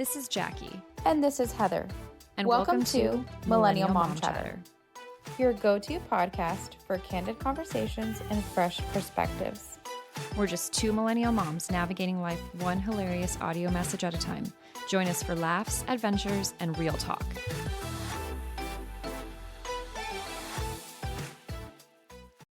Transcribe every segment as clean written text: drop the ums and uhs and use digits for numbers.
This is Jackie. And this is Heather. And welcome to Millennial Mom Chatter, your go-to podcast for candid conversations and fresh perspectives. We're just two millennial moms navigating life one hilarious audio message at a time. Join us for laughs, adventures, and real talk.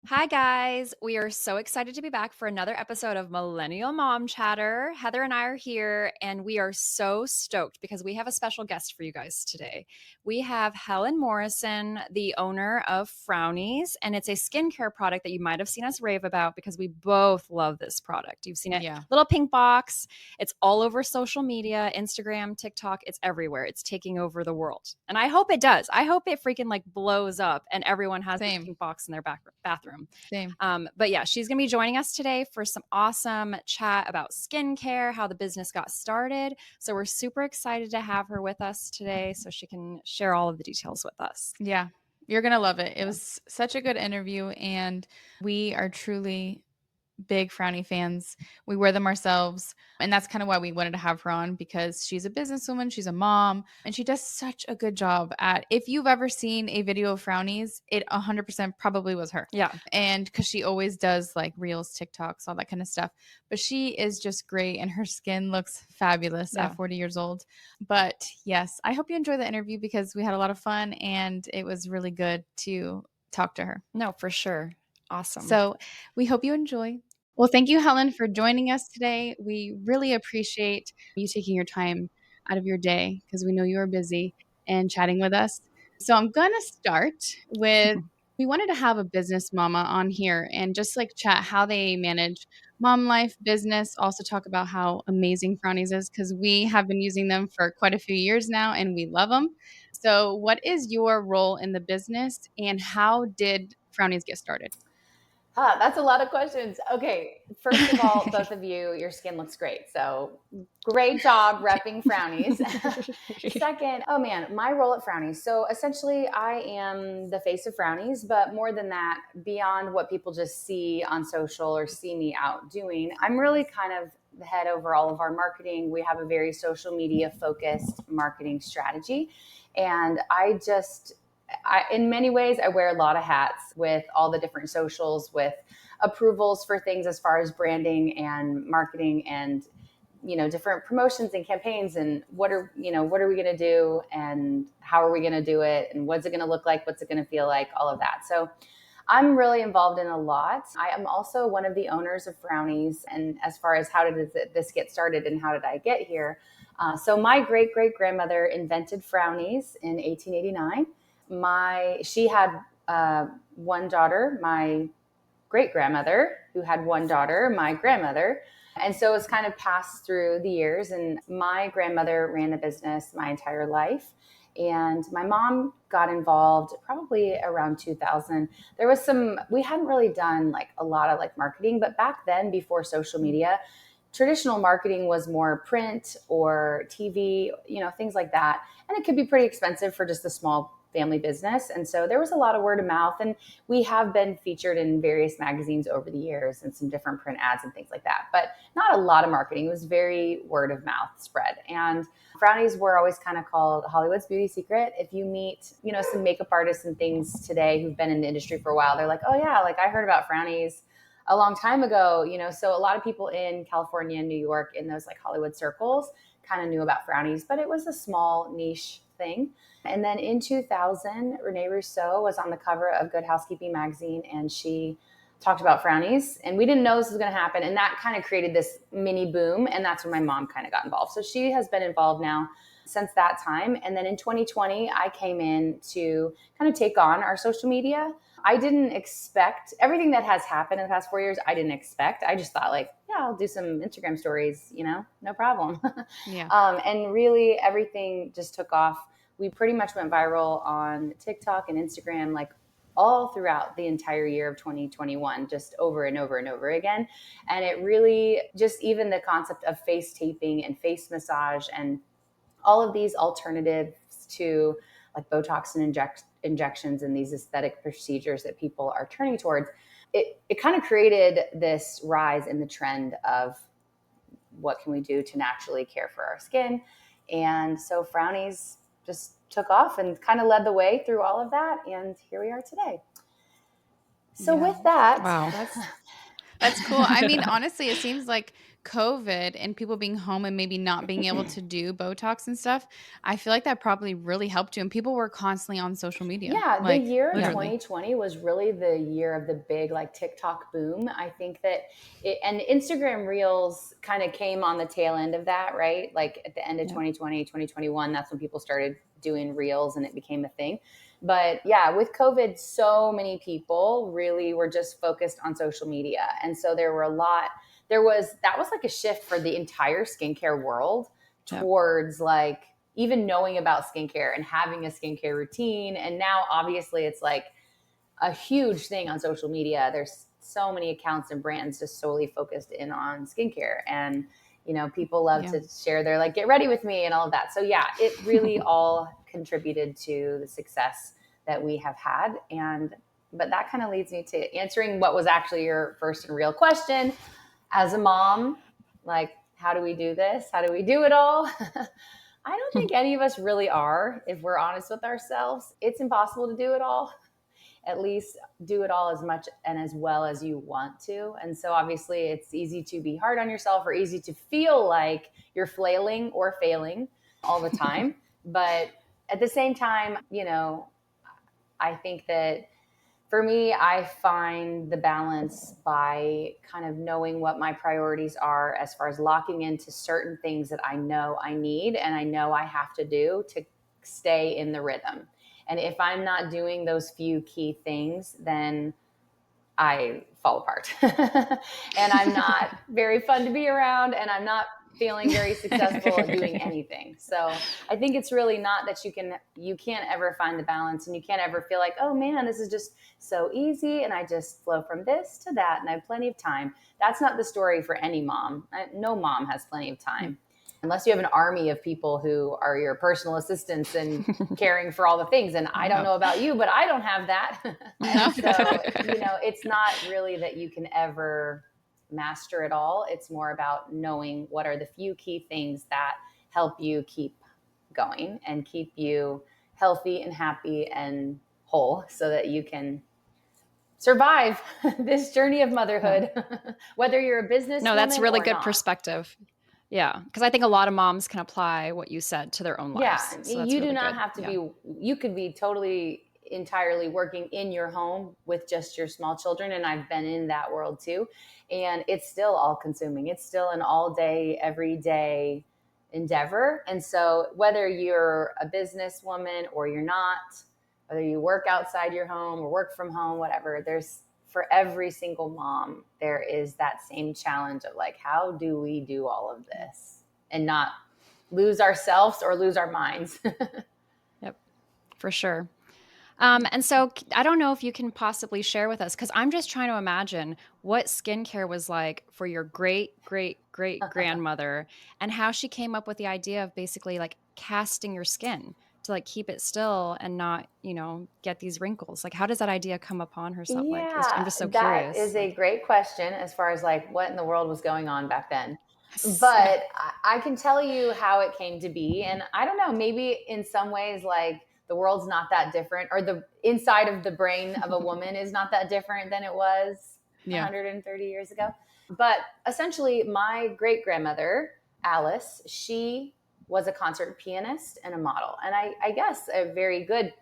Hi guys, we are so excited to be back for another episode of Millennial Mom Chatter. Heather and I are here and we are so stoked because we have a special guest for you guys today. We have Helen Morrison, the owner of Frownies, and it's a skincare product that you might have seen us rave about because we both love this product. You've seen it, little pink box. It's all over social media, Instagram, TikTok, it's everywhere. It's taking over the world. And I hope it does. I hope it freaking like blows up and everyone has this pink box in their bathroom. Same. But yeah, she's going to be joining us today for some awesome chat about skincare, how the business got started. So we're super excited to have her with us today so she can share all of the details with us. Yeah, you're going to love it. It was such a good interview, and we are truly big Frownie fans. We wear them ourselves. And that's kind of why we wanted to have her on, because she's a businesswoman, she's a mom, and she does such a good job at, if you've ever seen a video of Frownies, it 100% probably was her. Yeah. And because she always does like reels, TikToks, all that kind of stuff. But she is just great and her skin looks fabulous at 40 years old. But yes, I hope you enjoy the interview because we had a lot of fun and it was really good to talk to her. No, for sure. Awesome. So we hope you enjoy. Well, thank you, Helen, for joining us today. We really appreciate you taking your time out of your day because we know you are busy and chatting with us. So I'm going to start with, we wanted to have a business mama on here and just like chat how they manage mom life, business, also talk about how amazing Frownies is because we have been using them for quite a few years now and we love them. So what is your role in the business and how did Frownies get started? That's a lot of questions. Okay, first of all, both of you, your skin looks great. So great job repping Frownies. Second, oh man, my role at Frownies. So essentially I am the face of Frownies, but more than that, beyond what people just see on social or see me out doing, I'm really kind of the head over all of our marketing. We have a very social media focused marketing strategy. And in many ways, I wear a lot of hats with all the different socials, with approvals for things as far as branding and marketing and, different promotions and campaigns and what are we going to do and how are we going to do it and what's it going to look like? What's it going to feel like? All of that. So I'm really involved in a lot. I am also one of the owners of Frownies. And as far as how did this get started and how did I get here? So my great-great-grandmother invented Frownies in 1889. She had one daughter, my great-grandmother, who had one daughter, my grandmother. And so it's kind of passed through the years. And my grandmother ran the business my entire life. And my mom got involved probably around 2000. We hadn't really done like a lot of like marketing, but back then before social media, traditional marketing was more print or TV, things like that. And it could be pretty expensive for just a small family business. And so there was a lot of word of mouth, and we have been featured in various magazines over the years and some different print ads and things like that, but not a lot of marketing. It was very word of mouth spread. And Frownies were always kind of called Hollywood's beauty secret. If you meet, some makeup artists and things today who've been in the industry for a while, they're like, oh yeah, like I heard about Frownies a long time ago, so a lot of people in California and New York in those like Hollywood circles kind of knew about Frownies, but it was a small niche thing. And then in 2000, Renee Rousseau was on the cover of Good Housekeeping magazine, and she talked about Frownies, and we didn't know this was going to happen. And that kind of created this mini boom. And that's when my mom kind of got involved. So she has been involved now since that time. And then in 2020, I came in to kind of take on our social media. I didn't expect everything that has happened in the past 4 years. I didn't expect. I just thought like, yeah, I'll do some Instagram stories, no problem. Yeah. And really everything just took off. We pretty much went viral on TikTok and Instagram, like all throughout the entire year of 2021, just over and over and over again. And it really just even the concept of face taping and face massage and all of these alternatives to like Botox and injections and these aesthetic procedures that people are turning towards, it kind of created this rise in the trend of what can we do to naturally care for our skin. And so Frownies just took off and kind of led the way through all of that. And here we are today. So with that, Wow. That's cool. I mean, honestly, it seems like COVID and people being home and maybe not being able to do Botox and stuff, I feel like that probably really helped you. And people were constantly on social media, yeah, the like year literally. 2020 was really the year of the big like TikTok boom. I think that and Instagram Reels kind of came on the tail end of that, right? Like at the end of Yep. 2020, 2021, that's when people started doing Reels and it became a thing. But yeah, with COVID, so many people really were just focused on social media. And so there were a lot, that was like a shift for the entire skincare world Yep. towards like even knowing about skincare and having a skincare routine. And now obviously it's like a huge thing on social media. There's so many accounts and brands just solely focused in on skincare. And, you know, people love Yeah. to share their like, get ready with me and all of that. So yeah, it really all contributed to the success that we have had. But that kind of leads me to answering what was actually your first and real question. As a mom, like, how do we do this? How do we do it all? I don't think any of us really are, if we're honest with ourselves. It's impossible to do it all, at least do it all as much and as well as you want to. And so obviously it's easy to be hard on yourself or easy to feel like you're flailing or failing all the time. But at the same time, you know, I think that for me, I find the balance by kind of knowing what my priorities are as far as locking into certain things that I know I need and I know I have to do to stay in the rhythm. And if I'm not doing those few key things, then I fall apart. And I'm not very fun to be around and I'm not feeling very successful at doing anything. So I think it's really not that you can't ever find the balance and you can't ever feel like, oh man, this is just so easy and I just flow from this to that and I have plenty of time. That's not the story for any mom. No mom has plenty of time. Unless you have an army of people who are your personal assistants and caring for all the things. And I don't know about you, but I don't have that. And so, you know, it's not really that you can ever master it all. It's more about knowing what are the few key things that help you keep going and keep you healthy and happy and whole so that you can survive this journey of motherhood, whether you're a businesswoman No, that's really or good not. perspective. Yeah, because I think a lot of moms can apply what you said to their own Yeah, lives. So that's you do really not good. have to Yeah. be, you could be totally entirely working in your home with just your small children. And I've been in that world too. And it's still all consuming. It's still an all day, every day endeavor. And so whether you're a businesswoman or you're not, whether you work outside your home or work from home, whatever, there's for every single mom, there is that same challenge of like, how do we do all of this and not lose ourselves or lose our minds? Yep, for sure. And so I don't know if you can possibly share with us, because I'm just trying to imagine what skincare was like for your great, great, great grandmother and how she came up with the idea of basically like casting your skin to like keep it still and not, get these wrinkles. Like, how does that idea come upon herself? Like, I'm Yeah, just so that is curious. a great question as far as like what in the world was going on back then. Yes. Yeah. But I can tell you how it came to be. And I don't know, maybe in some ways, like the world's not that different, or the inside of the brain of a woman is not that different than it was Yeah. 130 years ago. But essentially, my great grandmother, Alice, she was a concert pianist and a model. And I guess a very good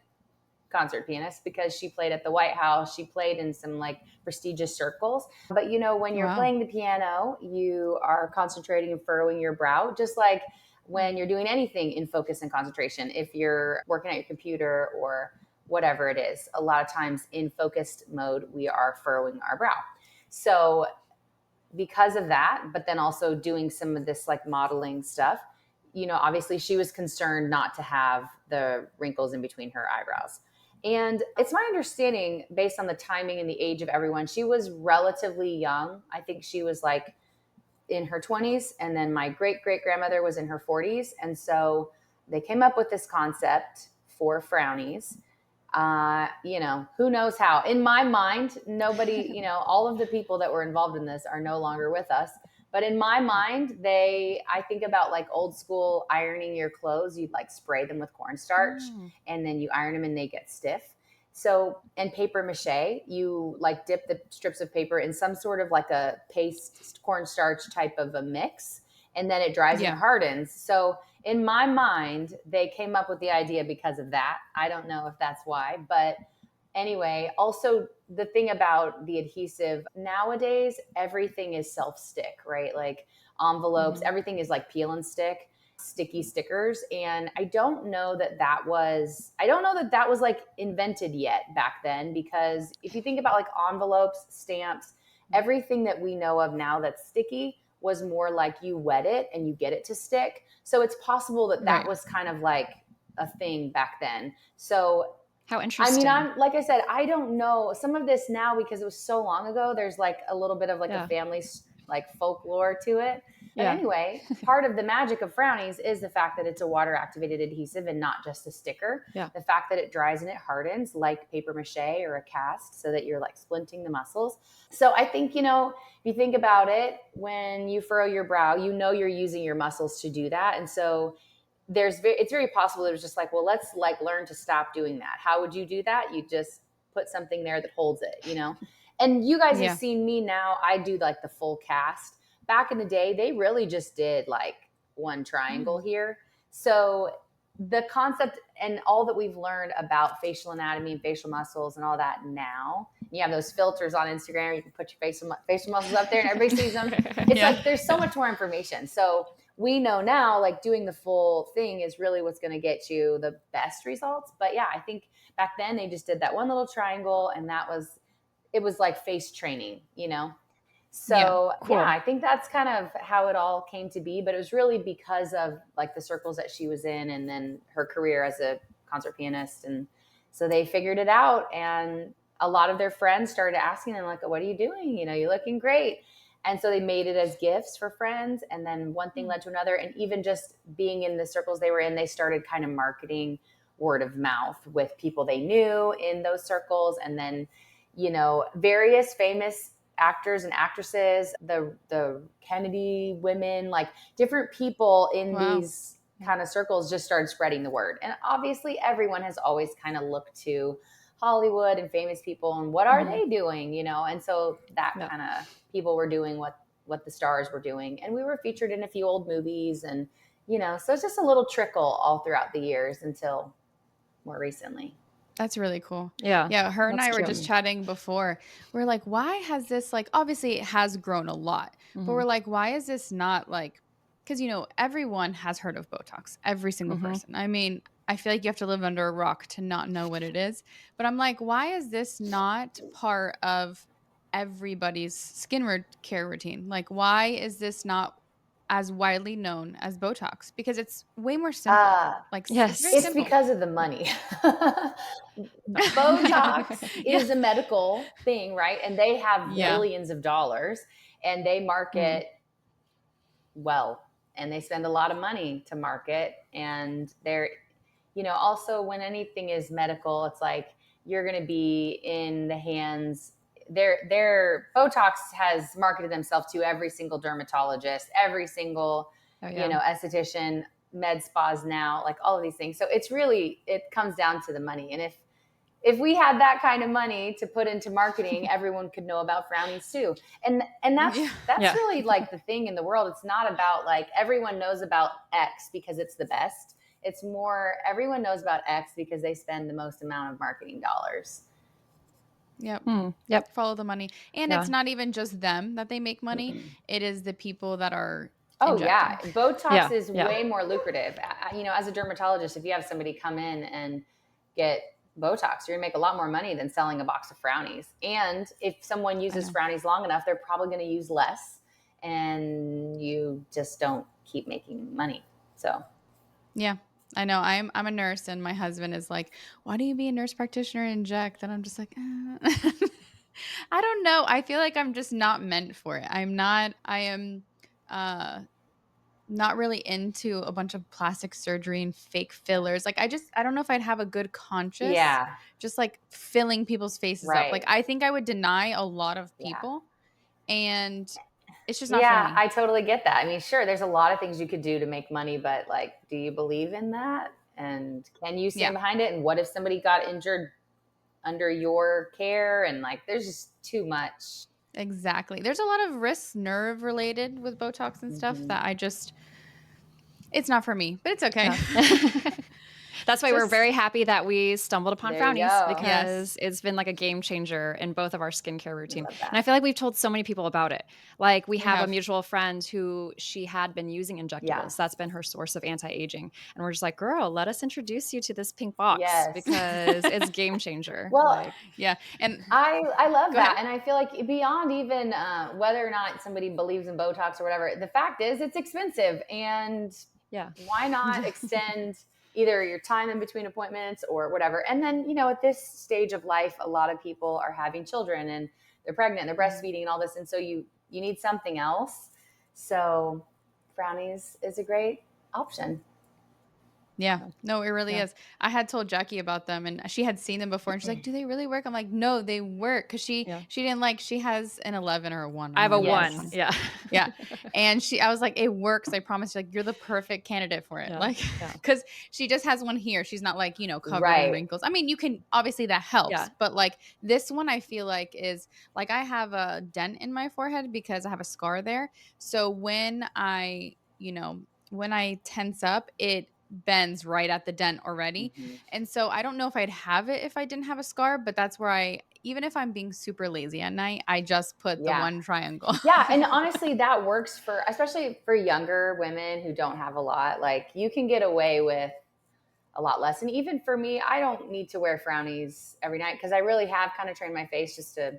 concert pianist because she played at the White House. She played in some like prestigious circles. But you know, when you're Wow. playing the piano, you are concentrating and furrowing your brow, just like when you're doing anything in focus and concentration. If you're working at your computer or whatever it is, a lot of times in focused mode, we are furrowing our brow. So because of that, but then also doing some of this like modeling stuff, you know, obviously she was concerned not to have the wrinkles in between her eyebrows. And it's my understanding, based on the timing and the age of everyone, she was relatively young. I think she was like in her 20s, and then my great great grandmother was in her 40s. And so they came up with this concept for Frownies. You know, who knows how? In my mind, nobody, you know, all of the people that were involved in this are no longer with us. But in my mind, I think about like old school ironing your clothes. You'd like spray them with cornstarch and then you iron them and they get stiff. So, and paper mache, you like dip the strips of paper in some sort of like a paste cornstarch type of a mix, and then it dries and it hardens. So, in my mind, they came up with the idea because of that. I don't know if that's why, but anyway, also the thing about the adhesive nowadays, everything is self stick, right? Like envelopes, everything is like peel and stick, sticky stickers. And I don't know that that was like invented yet back then, because if you think about like envelopes, stamps, everything that we know of now that's sticky was more like you wet it and you get it to stick. So it's possible that that was kind of like a thing back then. So how I interesting. mean, I'm like I said, I don't know some of this now because it was so long ago. There's like a little bit of like a family like folklore to it. But anyway, part of the magic of Frownies is the fact that it's a water activated adhesive and not just a sticker. The fact that it dries and it hardens like paper mache or a cast, so that you're like splinting the muscles. So I think, if you think about it, when you furrow your brow, you're using your muscles to do that. And so it's very possible it was just like, well, let's like learn to stop doing that. How would you do that? You just put something there that holds it, And you guys have seen me now. I do like the full cast. Back in the day, they really just did like one triangle here. So the concept and all that we've learned about facial anatomy and facial muscles and all that now, you have those filters on Instagram, you can put your facial muscles up there and everybody sees them. It's like there's so much more information. So we know now, like doing the full thing is really what's going to get you the best results. But yeah, I think back then they just did that one little triangle, and it was like face training, So cool. I think that's kind of how it all came to be. But it was really because of like the circles that she was in, and then her career as a concert pianist. And so they figured it out, and a lot of their friends started asking them like, "What are you doing? You're looking great." And so they made it as gifts for friends. And then one thing led to another. And even just being in the circles they were in, they started kind of marketing word of mouth with people they knew in those circles. And then, various famous actors and actresses, the Kennedy women, like different people in these kind of circles just started spreading the word. And obviously everyone has always kind of looked to Hollywood and famous people and what are they doing, And so that kind of people were doing what the stars were doing. And we were featured in a few old movies, and, so it's just a little trickle all throughout the years until more recently. That's really cool. Yeah. Yeah. Her and I were cute. just chatting before. We're like, why has this, like, obviously it has grown a lot, but we're like, why is this not like, because, everyone has heard of Botox, every single person. I mean, I feel like you have to live under a rock to not know what it is. But I'm like, why is this not part of everybody's care routine? Like, why is this not as widely known as Botox? Because it's way more simple. Like, it's very It's simple. because of the money. Botox is a medical thing, right? And they have billions of dollars, and they market well, and they spend a lot of money to market. And they're, also when anything is medical, it's like you're going to be in the hands. Their Botox has marketed themselves to every single dermatologist, every single, esthetician, med spas now, like all of these things. So it comes down to the money. And if we had that kind of money to put into marketing, everyone could know about Frownies too. And that's really like the thing in the world. It's not about like everyone knows about X because it's the best. It's more everyone knows about X because they spend the most amount of marketing dollars. Yep. Follow the money. And it's not even just them that they make money. It is the people that are injecting. Botox is way more lucrative. As a dermatologist, if you have somebody come in and get Botox, you're gonna make a lot more money than selling a box of Frownies. And if someone uses Frownies long enough, they're probably going to use less, and you just don't keep making money. So yeah, I know. I'm a nurse, and my husband is like, "Why do you be a nurse practitioner and inject?" And I'm just like, I don't know. I feel like I'm just not meant for it. I am not really into a bunch of plastic surgery and fake fillers. Like I don't know if I'd have a good conscience just like filling people's faces up. Like I think I would deny a lot of people. And It's just not for me. I totally get that. I mean, sure, there's a lot of things you could do to make money, but like, do you believe in that? And can you stand Yeah. behind it? And what if somebody got injured under your care? And like, there's just too much. Exactly. There's a lot of risks nerve related with Botox and stuff Mhm. that it's not for me, but it's okay. Yeah. That's why we're Just very happy that we stumbled upon There you Frownies go. yes. because it's been like a game changer in both of our skincare I routine. love And I that. feel like we've told so many people about it. Like we We have a have. mutual friend who she had been using Yeah. injectables. That's been her source of anti-aging. And we're just like, girl, let us introduce you to this pink box Yes. because it's game changer. Well, Like, Yeah. And I love go ahead. that, and I feel like beyond even whether or not somebody believes in Botox or whatever, the fact is it's expensive, and yeah. why not extend either your time in between appointments or whatever? And then at this stage of life, a lot of people are having children and they're pregnant, they're breastfeeding, and all this, and so you need something else. So, Frownies is a great option. Yeah. No, it really Yeah. is. I had told Jackie about them and she had seen them before and she's like, "Do they really work?" I'm like, "No, they work." Cuz Yeah. she didn't like she has an 11 or a 1. I I don't have a remember which Yes. one. one. Yeah. Yeah. And I was like, "It works. I promise." She's like, "You're the perfect candidate for it." Yeah. Like Yeah. cuz she just has one here. She's not like, covered in Right. wrinkles. I mean, you can obviously that helps, Yeah. but like this one I feel like is like I have a dent in my forehead because I have a scar there. So when I tense up, it bends right at the dent already. Mhm. And so I don't know if I'd have it if I didn't have a scar, but that's where even if I'm being super lazy at night, I just put the Yeah. one triangle. Yeah, and honestly, that works for especially for younger women who don't have a lot. Like you can get away with a lot less. And even for me, I don't need to wear Frownies every night because I really have kind of trained my face just to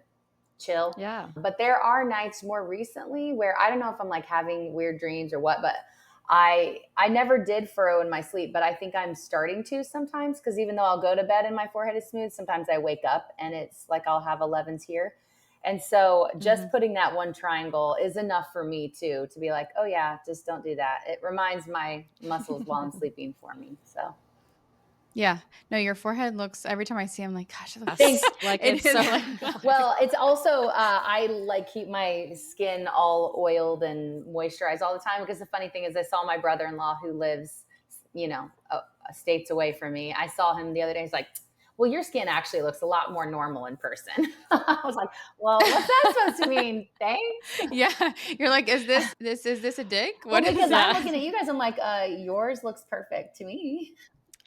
chill. Yeah. But there are nights more recently where I don't know if I'm like having weird dreams or what, but I never did furrow in my sleep, but I think I'm starting to sometimes because even though I'll go to bed and my forehead is smooth, sometimes I wake up and it's like I'll have 11s here. And so just Mhm. putting that one triangle is enough for me too to be like, oh yeah, just don't do that. It reminds my muscles while I'm sleeping for me. So Yeah. No, your forehead looks every time I see him like, gosh, it thanks. looks Like it it's is so Well, it's also I like keep my skin all oiled and moisturized all the time because the funny thing is I saw my brother-in-law who lives, states away from me. I saw him the other day. He's like, "Well, your skin actually looks a lot more normal in person." I was like, "Well, what's that supposed to mean? Thanks." Yeah. You're like, is this a dick? Well, What is because I'm yeah. looking at you guys, I'm like, yours looks perfect to me.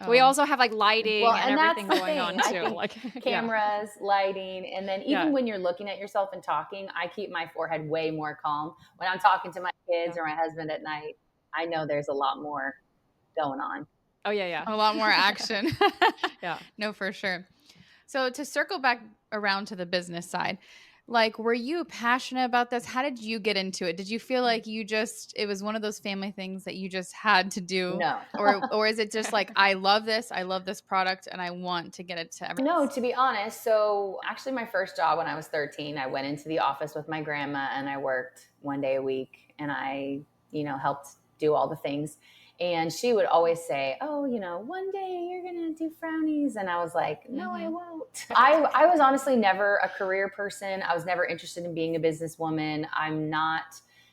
We Oh, also have like Well, lighting and and that's everything the going thing. on I too. think Like, yeah. cameras, lighting, and then even Yeah. when you're looking at yourself and talking, I keep my forehead way more calm. When I'm talking to my kids Yeah. or my husband at night, I know there's a lot more going on. Oh yeah, yeah. a lot more action. Yeah. No, for sure. So to circle back around to the business side, like were you passionate about this? How did you get into it? Did you feel like it was one of those family things that you just had to do? No. Or is it just like I love this product and I want to get it to everyone No, else? to be honest. So, actually, my first job when I was 13, I went into the office with my grandma and I worked one day a week and I, helped do all the things. And she would always say, oh, one day you're going to do Frownies. And I was like, no, I Mhm. won't. I was honestly never a career person. I was never interested in being a businesswoman. I'm not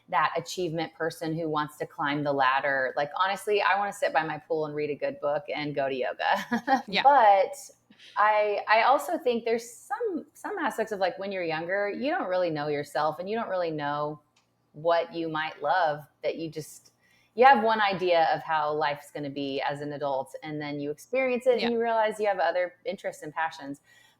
that achievement person who wants to climb the ladder. Like, honestly, I want to sit by my pool and read a good book and go to yoga. Yeah. But I also think there's some aspects of like when you're younger, you don't really know yourself and you don't really know what you might love that you have one idea of how life's going to be as an adult and then you experience it and Yeah. you realize you have other interests and passions.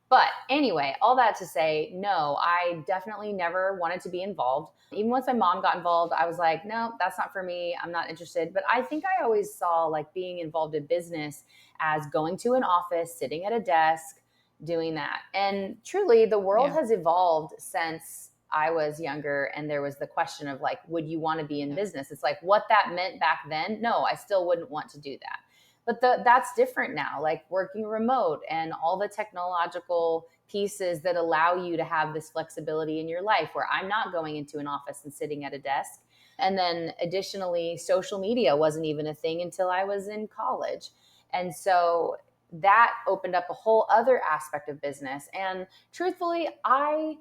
But anyway, all that to say, no, I definitely never wanted to be involved. Even once my mom got involved, I was like, no, that's not for me. I'm not interested. But I think I always saw like being involved in business as going to an office, sitting at a desk, doing that. And truly, the world Yeah. has evolved since I was younger. And there was the question of like, would you want to be in Yeah. business? It's like what that meant back then. No, I still wouldn't want to do that. But that's different now, like working remote and all the technological pieces that allow you to have this flexibility in your life where I'm not going into an office and sitting at a desk. And then additionally, social media wasn't even a thing until I was in college. And so that opened up a whole other aspect of business. And truthfully, I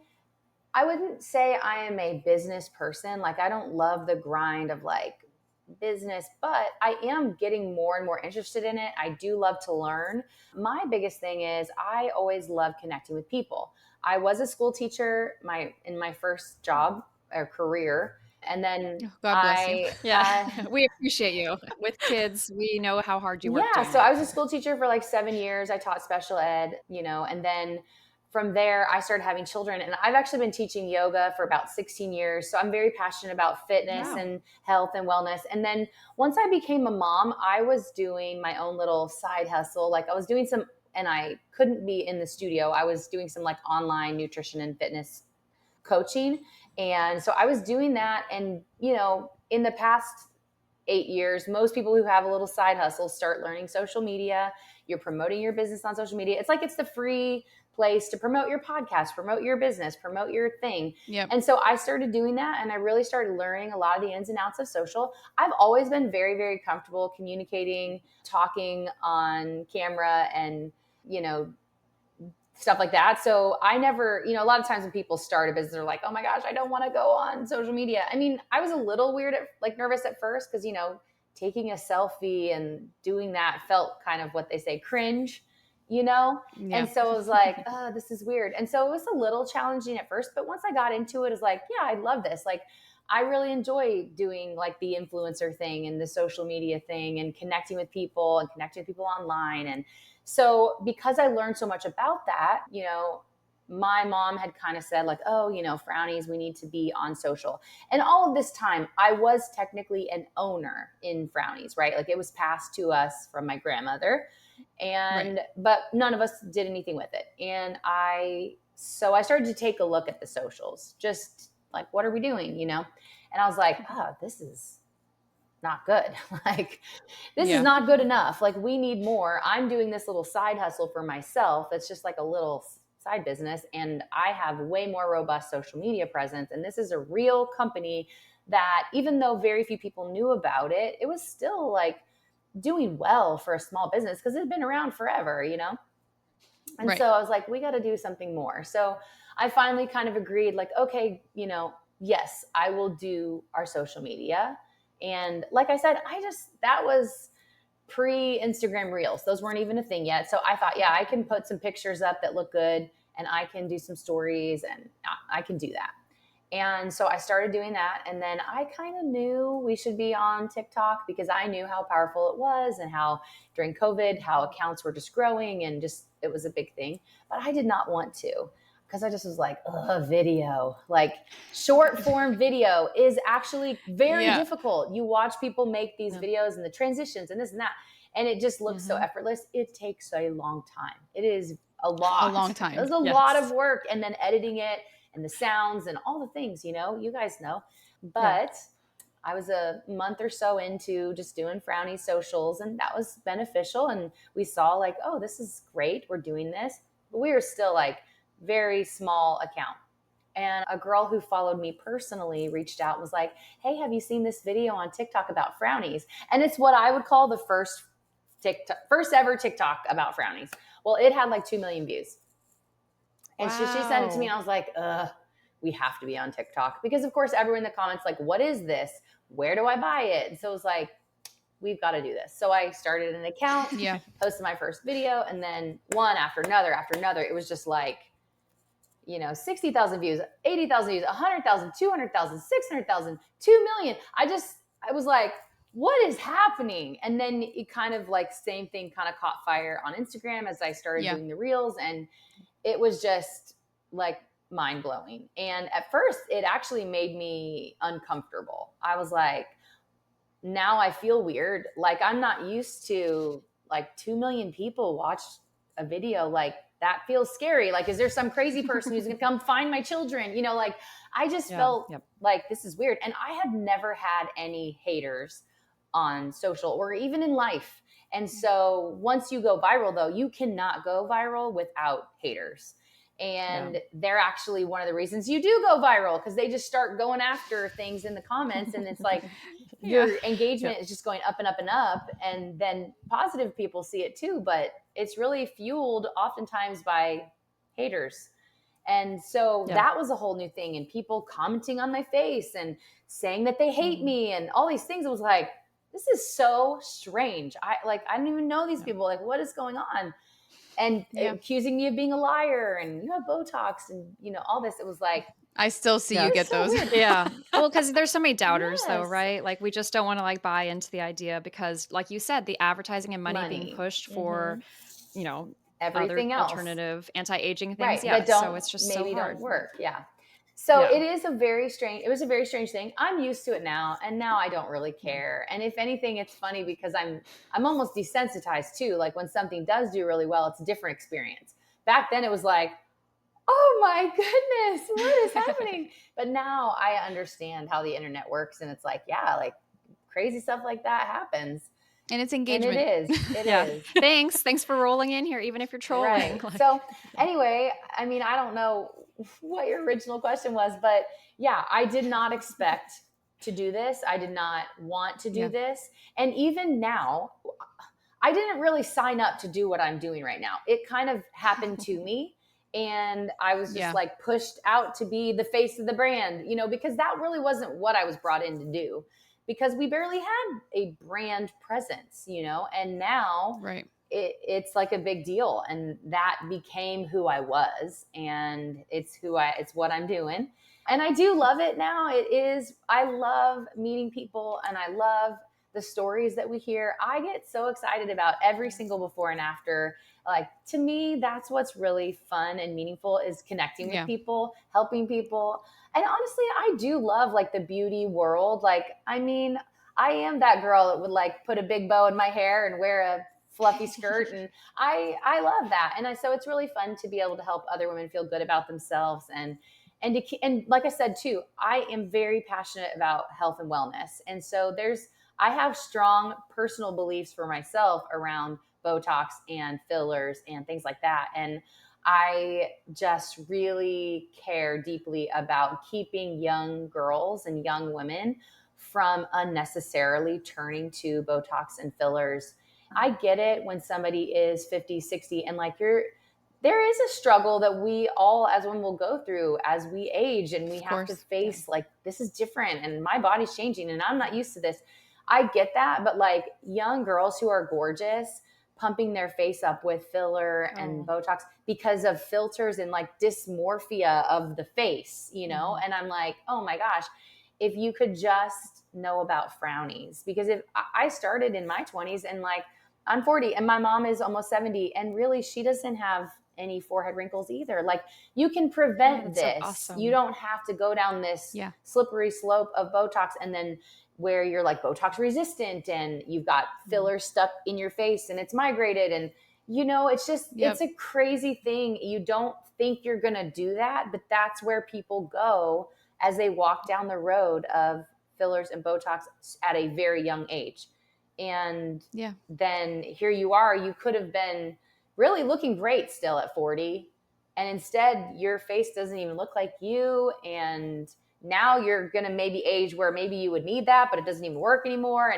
I wouldn't say I am a business person. Like, I don't love the grind of like business, but I am getting more and more interested in it. I do love to learn. My biggest thing is I always love connecting with people. I was a school teacher in my first job or career. And then Oh, God bless you. Yeah. We appreciate you. With kids, we know how hard you work yeah, doing so I that. was a school teacher for like 7 years. I taught special ed, and then from there I started having children, and I've actually been teaching yoga for about 16 years. So I'm very passionate about fitness Wow. and health and wellness. And then once I became a mom, I was doing my own little side hustle. Like I was doing some, and I couldn't be in the studio. I was doing some like online nutrition and fitness coaching. And so I was doing that. And, in the past 8 years, most people who have a little side hustle start learning social media. You're promoting your business on social media. It's like it's the free place to promote your podcast, promote your business, promote your thing. Yep. And so I started doing that, and I really started learning a lot of the ins and outs of social. I've always been very, very comfortable communicating, talking on camera, and, stuff like that. So I never, a lot of times when people start a business, they're like, oh my gosh, I don't want to go on social media. I mean, I was a little nervous at first because, taking a selfie and doing that felt kind of what they say, cringe, Yeah. And so it was like, oh, this is weird. And so it was a little challenging at first, but once I got into it, it's like, yeah, I love this. Like, I really enjoy doing like the influencer thing and the social media thing and connecting with people and connecting with people online. And so because I learned so much about that, my mom had kind of said like, oh, Frownies, we need to be on social. And all of this time, I was technically an owner in Frownies, right? Like it was passed to us from my grandmother. But none of us did anything with it. And so I started to take a look at the socials, just like, what are we doing, And I was like, oh, this is not good. Like, this is not good enough. Like, we need more. I'm doing this little side hustle for myself. It's just like a little side business. And I have way more robust social media presence. And this is a real company that, even though very few people knew about it, it was still like doing well for a small business because it had been around forever, And so I was like, we got to do something more. So I finally kind of agreed, like, okay, yes, I will do our social media. And like I said, that was pre Instagram Reels. Those weren't even a thing yet. So I thought, yeah, I can put some pictures up that look good and I can do some stories and I can do that. And so I started doing that. And then I kind of knew we should be on TikTok because I knew how powerful it was and how during COVID, how accounts were just growing and just, it was a big thing. But I did not want to because I just was like, video. Like short form video is actually very difficult. You watch people make these videos and the transitions and this and that, and it just looks so effortless. It takes a long time. It is a lot. A long time. It's a lot of work. And then editing it and the sounds and all the things, you guys know. But I was a month or so into just doing Frownie socials, and that was beneficial. And we saw like, oh, this is great. We're doing this. But we were still like very small account. And a girl who followed me personally reached out and was like, hey, have you seen this video on TikTok about Frownies? And it's what I would call the first ever TikTok about Frownies. Well, it had like 2 million views. And she sent it to me, and I was like, we have to be on TikTok. Because, of course, everyone in the comments like, what is this? Where do I buy it? And so it was like, we've got to do this. So I started an account, posted my first video, and then one after another after another. It was just like, 60,000 views, 80,000 views, 100,000, 200,000, 600,000, 2 million. I was like, what is happening? And then it kind of like same thing kind of caught fire on Instagram as I started doing the reels. And it was just like mind blowing. And at first it actually made me uncomfortable. I was like, now I feel weird. Like I'm not used to like 2 million people watch a video. Like that feels scary. Like, is there some crazy person who's gonna come find my children? Like I just felt like this is weird. And I had never had any haters on social or even in life. And so once you go viral though, you cannot go viral without haters. And they're actually one of the reasons you do go viral, because they just start going after things in the comments. And it's like your engagement is just going up and up and up. And then positive people see it too, but it's really fueled oftentimes by haters. And so Yeah. that was a whole new thing. And people commenting on my face and saying that they hate me and all these things. It was like, this is so strange. I don't even know these people. Like, what is going on? And accusing me of being a liar and you have Botox and, all this. It was like, I still see Yeah. you it's get so those. weird. Yeah. Well, because there's so many doubters though, Yes. right? Like we just don't want to like buy into the idea because like you said, the advertising and money being Money. pushed for, Mhm. you know, other Everything else. alternative anti-aging things. Right. Yeah. That So don't it's just so maybe don't hard. work. Yeah. So Yeah. it was a very strange thing. I'm used to it now, and now I don't really care. And if anything, it's funny because I'm almost desensitized too. Like when something does do really well, it's a different experience. Back then it was like, oh my goodness, what is happening? But now I understand how the internet works, and it's like, yeah, like crazy stuff like that happens. And it's And it engagement. is. It Yeah. is. Thanks for rolling in here, even if you're trolling. Right. Like, So anyway, I mean, I don't know what your original question was, but yeah, I did not expect to do this. I did not want to do this. And even now, I didn't really sign up to do what I'm doing right now. It kind of happened to me. And I was just like pushed out to be the face of the brand, because that really wasn't what I was brought in to do because we barely had a brand presence, and now Right. it's like a big deal. And that became who I was. And it's what I'm doing. And I do love it now. I love meeting people and I love the stories that we hear. I get so excited about every single before and after. Like, to me, that's what's really fun and meaningful is connecting with people, helping people. And honestly, I do love like the beauty world. Like, I mean, I am that girl that would like put a big bow in my hair and wear a fluffy skirt. And I love that. So it's really fun to be able to help other women feel good about themselves and like I said too, I am very passionate about health and wellness. And so I have strong personal beliefs for myself around Botox and fillers and things like that. And I just really care deeply about keeping young girls and young women from unnecessarily turning to Botox and fillers. I get it when somebody is 50, 60 and like there is a struggle that we all as women will go through as we age and we have to face like this is different and my body's changing and I'm not used to this. I get that, but like young girls who are gorgeous pumping their face up with filler and Botox because of filters and like dysmorphia of the face, and I'm like, oh my gosh, if you could just know about Frownies, because if I started in my 20s and like I'm 40 and my mom is almost 70 and really she doesn't have any forehead wrinkles either. Like you can prevent this. So awesome. You don't have to go down this slippery slope of Botox and then where you're like Botox resistant and you've got fillers stuck in your face and it's migrated. And, it's just, it's a crazy thing. You don't think you're going to do that, but that's where people go as they walk down the road of fillers and Botox at a very young age. And then here you are, you could have been really looking great still at 40. And instead your face doesn't even look like you. And now you're going to maybe age where maybe you would need that, but it doesn't even work anymore.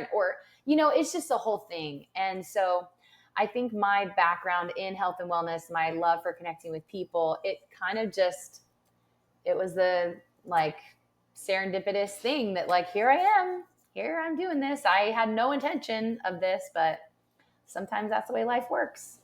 It's just a whole thing. And so I think my background in health and wellness, my love for connecting with people, it kind of just, it was the like serendipitous thing that like, here I'm doing this. I had no intention of this, but sometimes that's the way life works.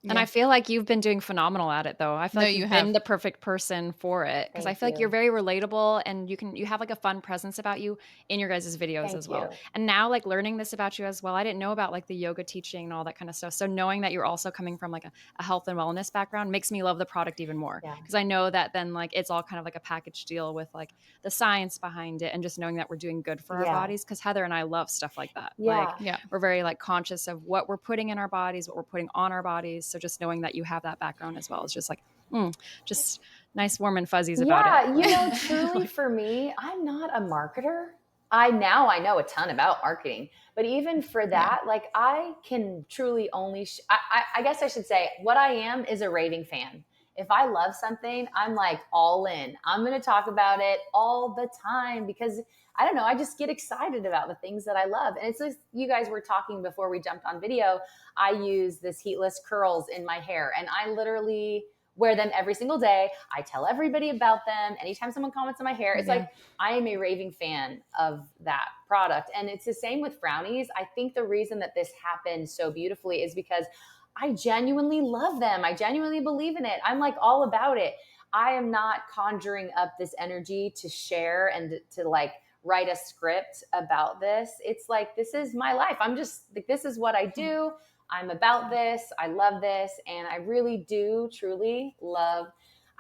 And I feel like you've been doing phenomenal at it though. I feel like you've been the perfect person for it because I feel like you're very relatable and you have like a fun presence about you in your guys' videos as well. And now like learning this about you as well, I didn't know about like the yoga teaching and all that kind of stuff. So knowing that you're also coming from like a health and wellness background makes me love the product even more because I know that then like it's all kind of like a package deal with like the science behind it and just knowing that we're doing good for our bodies because Heather and I love stuff like that. We're very like conscious of what we're putting in our bodies, what we're putting on our bodies. So just knowing that you have that background as well is just like, just nice, warm and fuzzies about it. Yeah, truly for me, I'm not a marketer. I know a ton about marketing, but even for that, like I can truly only, I guess I should say what I am is a raving fan. If I love something, I'm like all in. I'm going to talk about it all the time because I don't know. I just get excited about the things that I love. And it's just, you guys were talking before we jumped on video. I use this heatless curls in my hair and I literally wear them every single day. I tell everybody about them. Anytime someone comments on my hair, it's like, I am a raving fan of that product. And it's the same with Frownies. I think the reason that this happened so beautifully is because I genuinely love them. I genuinely believe in it. I'm like all about it. I am not conjuring up this energy to share and to like write a script about this. It's like, this is my life. I'm just like, this is what I do. I'm about this. I love this. And I really do truly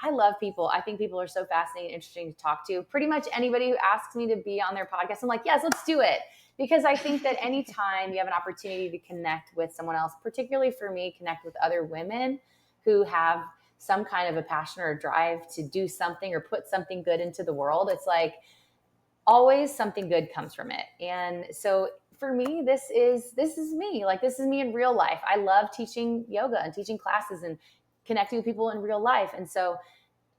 I love people. I think people are so fascinating and interesting to talk to. Pretty much anybody who asks me to be on their podcast, I'm like, yes, let's do it. Because I think that anytime you have an opportunity to connect with someone else, particularly for me, connect with other women who have some kind of a passion or a drive to do something or put something good into the world, it's like always something good comes from it. And so for me, this is me. Like, this is me in real life. I love teaching yoga and teaching classes and connecting with people in real life. And so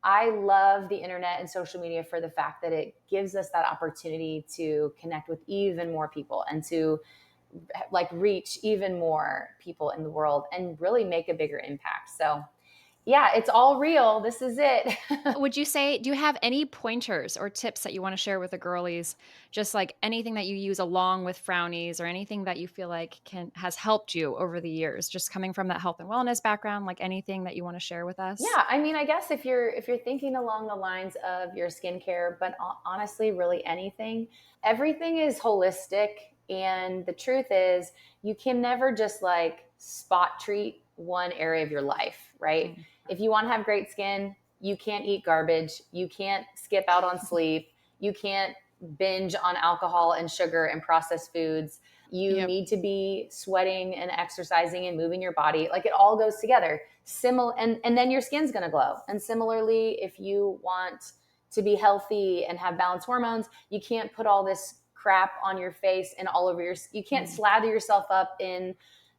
I love the internet and social media for the fact that it gives us that opportunity to connect with even more people and to like reach even more people in the world and really make a bigger impact. So yeah, it's all real. This is it. Would you say, do you have any pointers or tips that you want to share with the girlies? Just like anything that you use along with Frownies or anything that you feel like has helped you over the years, just coming from that health and wellness background, like anything that you want to share with us? Yeah, I mean, I guess if you're thinking along the lines of your skincare, but honestly, really anything, everything is holistic. And the truth is, you can never just like spot treat one area of your life, right? If you want to have great skin, you can't eat garbage. You can't skip out on sleep. You can't binge on alcohol and sugar and processed foods. You need to be sweating and exercising and moving your body. Like, it all goes together. And then your skin's going to glow. And similarly, if you want to be healthy and have balanced hormones, you can't put all this crap on your face and all over you can't slather yourself up in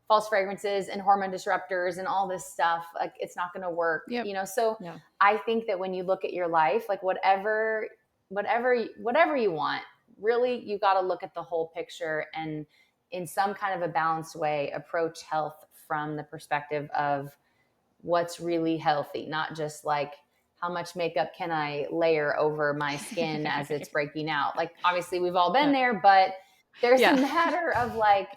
false fragrances and hormone disruptors and all this stuff. Like, it's not going to work, So I think that when you look at your life, like whatever you want, really, you got to look at the whole picture and in some kind of a balanced way approach health from the perspective of what's really healthy, not just like, how much makeup can I layer over my skin as it's breaking out? Like, obviously we've all been there, but there's a matter of like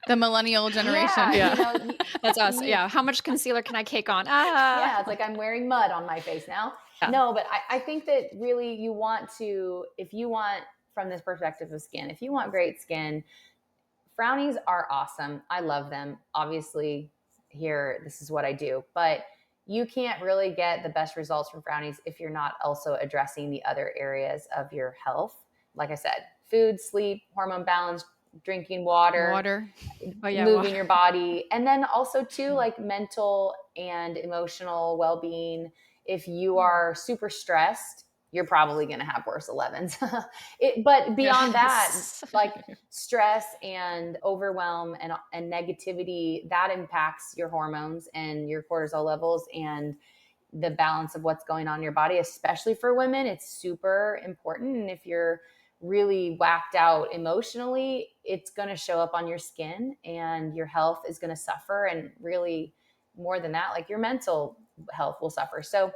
the millennial generation. That's us. How much concealer can I cake on? Yeah, it's like, I'm wearing mud on my face now. No, but I think that really you want to, if you want from this perspective of skin, if you want great skin, Frownies are awesome. I love them. Obviously, here, this is what I do. But you can't really get the best results from Frownies if you're not also addressing the other areas of your health. Like I said, food, sleep, hormone balance, drinking water. Moving your body. And then also too, like mental and emotional well-being. If you are super stressed, you're probably going to have worse 11s. But beyond that, like stress and overwhelm and negativity, that impacts your hormones and your cortisol levels and the balance of what's going on in your body, especially for women. It's super important. And if you're really whacked out emotionally, it's going to show up on your skin and your health is going to suffer. And really, more than that, like your mental health will suffer. So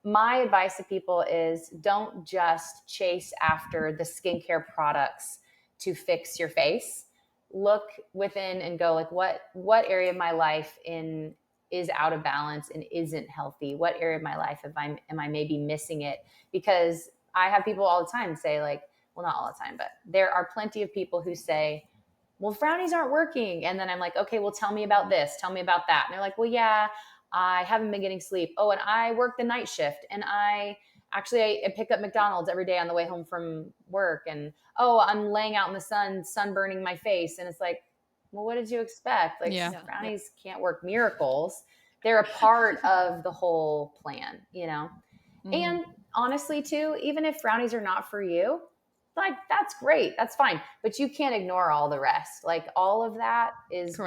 my advice to people is, don't just chase after the skincare products to fix your face. Look within and go like, what area of my life is out of balance and isn't healthy? What area of my life am I maybe missing it? Because I have people all the time say like, well, not all the time, but there are plenty of people who say, well, Frownies aren't working. And then I'm like, okay, well, tell me about this. Tell me about that. And they're like, well, yeah, I haven't been getting sleep. Oh, and I work the night shift. And I pick up McDonald's every day on the way home from work. And, oh, I'm laying out in the sun, sunburning my face. And it's like, well, what did you expect? Like, Frownies can't work miracles. They're a part of the whole plan, And honestly, too, even if Frownies are not for you, like, that's great. That's fine. But you can't ignore all the rest. Like, all of that is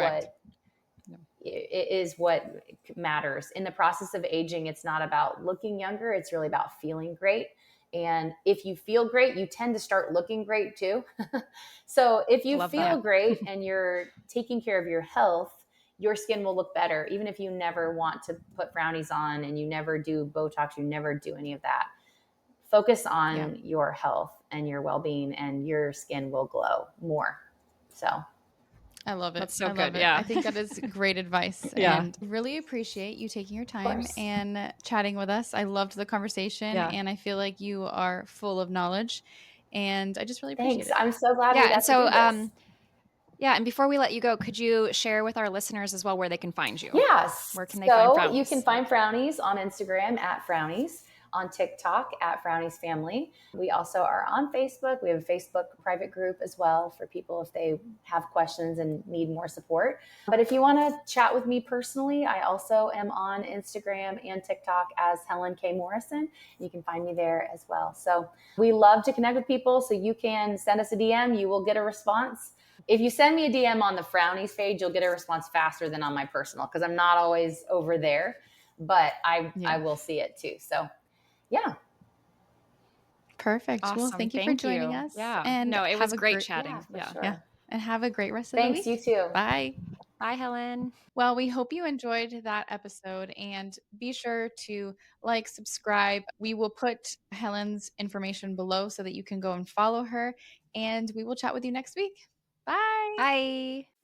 what matters. In the process of aging, it's not about looking younger. It's really about feeling great. And if you feel great, you tend to start looking great too. So if you feel great and you're taking care of your health, your skin will look better. Even if you never want to put Frownies on and you never do Botox, you never do any of that. Focus on your health and your well-being, and your skin will glow more. So I love it. That's so I love good. it. Yeah. I think that is great advice. Yeah. And really appreciate you taking your of time course. and chatting with us. I loved the conversation, Yeah. and I feel like you are full of knowledge, and I just really appreciate Thanks. it. I'm so glad we Yeah. And got to so, do this. yeah. And before we let you go, could you share with our listeners as well where they can find you? Yes. Where can they find So you can Frownies? find Frownies on Instagram at Frownies, on TikTok at Frownies Family. We also are on Facebook. We have a Facebook private group as well for people if they have questions and need more support. But if you want to chat with me personally, I also am on Instagram and TikTok as Helen K. Morrison. You can find me there as well. So we love to connect with people. So you can send us a DM. You will get a response. If you send me a DM on the Frownies page, you'll get a response faster than on my personal, because I'm not always over there, but I will see it too. So yeah. Perfect. Well, Awesome. thank you for Thank joining you. us, Yeah. and No, it have was a great great chatting. For Yeah. yeah, sure. and have a great rest of the Thanks, week. you too. Bye. Bye, Helen. Well, we hope you enjoyed that episode, and be sure to like, subscribe. We will put Helen's information below so that you can go and follow her, and we will chat with you next week. Bye. Bye.